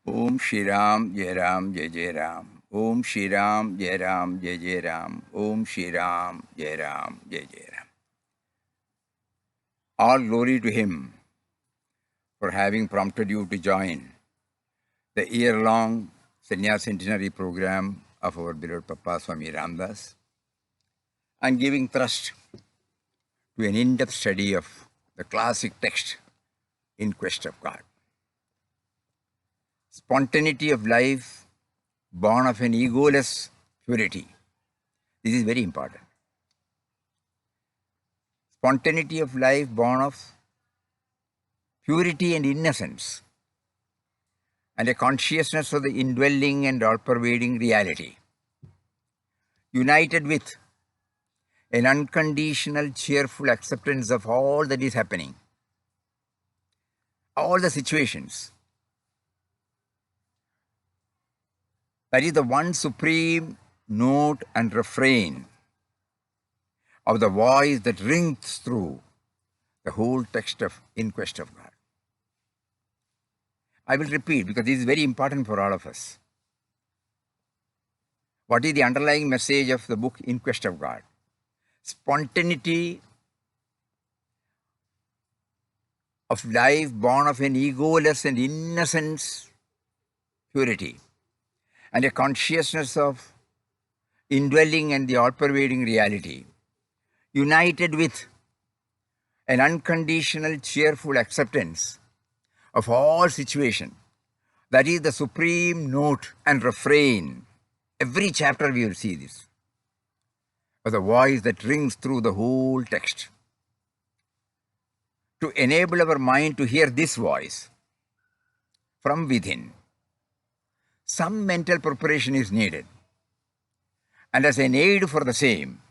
Om Shri Ram Jai Ram Jai Jai Ram. Om Shri Ram Jai Ram Jai Jai Ram. Om Shri Ram Jai Ram Jai Jai Ram. All glory to him for having prompted you to join the year-long Sannyas Centenary program of our beloved Papa Swami Ramdas and giving thrust to an in-depth study of the classic text In Quest of God. Spontaneity of life born of an egoless purity. This is very important. Spontaneity of life born of purity and innocence, and a consciousness of the indwelling and all-pervading reality, united with an unconditional, cheerful acceptance of all that is happening, all the situations. That is the one supreme note and refrain of the voice that rings through the whole text of In Quest of God. I will repeat because this is very important for all of us. What is the underlying message of the book In Quest of God? Spontaneity of life born of an egoless and innocence purity, and a consciousness of indwelling and the all-pervading reality, united with an unconditional, cheerful acceptance of all situation. That is the supreme note and refrain. Every chapter we will see this, of the voice that rings through the whole text. To enable our mind to hear this voice from within, some mental preparation is needed. And as an aid for the same,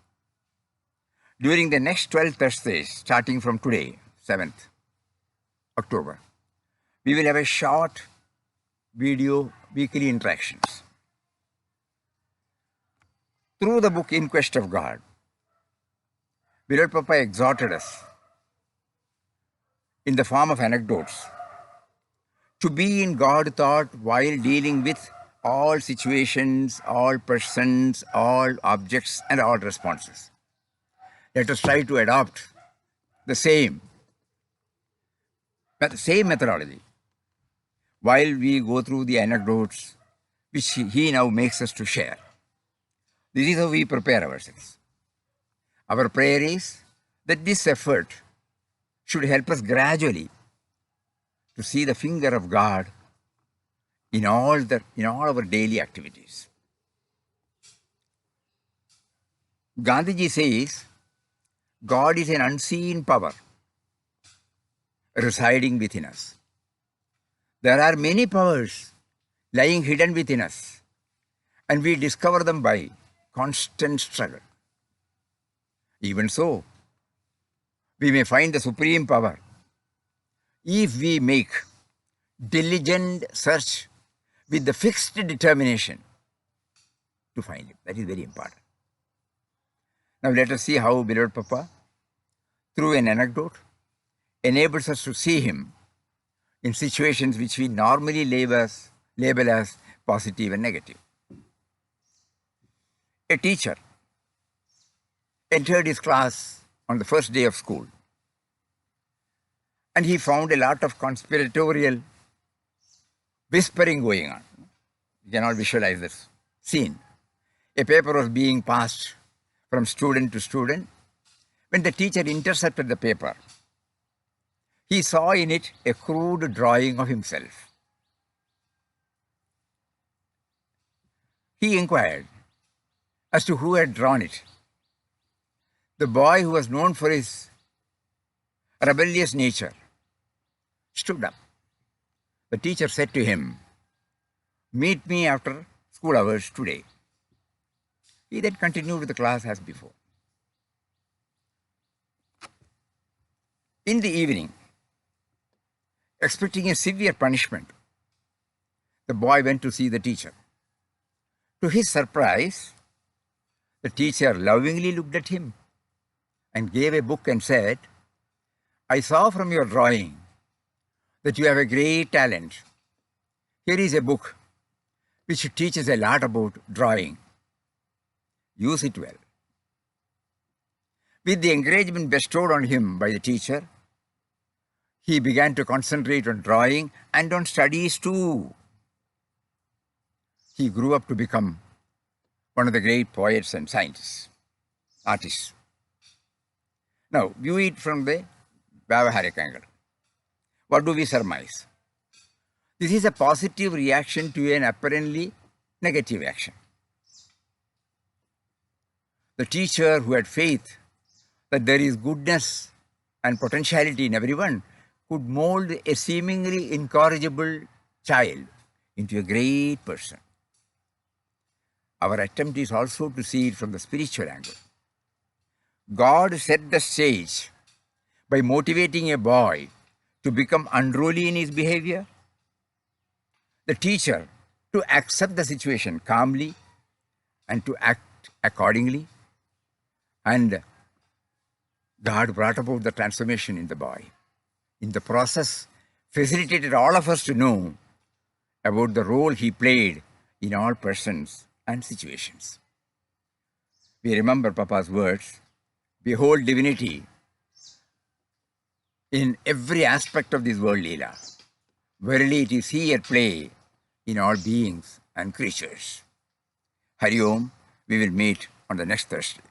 during the next 12 Thursdays, starting from today, 7th October, we will have a short video weekly interactions. Through the book In Quest of God, beloved Papa exhorted us in the form of anecdotes to be in God thought while dealing with all situations, all persons, all objects, and all responses. Let us try to adopt the same methodology while we go through the anecdotes which he now makes us to share. This is how we prepare ourselves. Our prayer is that this effort should help us gradually to see the finger of God in all our daily activities. Gandhiji says, God is an unseen power residing within us. There are many powers lying hidden within us, and we discover them by constant struggle. Even so, we may find the supreme power if we make diligent search with the fixed determination to find it. That is very important. Now let us see how beloved Papa, through an anecdote, enables us to see him in situations which we normally label as positive and negative. A teacher entered his class on the first day of school, and he found a lot of conspiratorial whispering going on. You cannot visualize this scene. A paper was being passed from student to student. When the teacher intercepted the paper, he saw in it a crude drawing of himself. He inquired as to who had drawn it. The boy, who was known for his rebellious nature, stood up. The teacher said to him, "Meet me after school hours today." He then continued with the class as before. In the evening, expecting a severe punishment, the boy went to see the teacher. To his surprise, the teacher lovingly looked at him and gave a book and said, "I saw from your drawing that you have a great talent Here is a book which teaches a lot about drawing. Use it well. With the encouragement bestowed on him by the teacher, he began to concentrate on drawing and on studies too. He grew up to become one of the great poets and scientists, artists. Now, view it from the Vyavaharic angle. What do we surmise? This is a positive reaction to an apparently negative action. The teacher who had faith that there is goodness and potentiality in everyone could mold a seemingly incorrigible child into a great person. Our attempt is also to see it from the spiritual angle. God set the stage by motivating a boy to become unruly in his behavior, the teacher to accept the situation calmly and to act accordingly, and God brought about the transformation in the boy. In the process, facilitated all of us to know about the role he played in all persons and situations. We remember Papa's words, behold divinity in every aspect of this world, Leela. Verily it is he at play in all beings and creatures. Hari Om, we will meet on the next Thursday.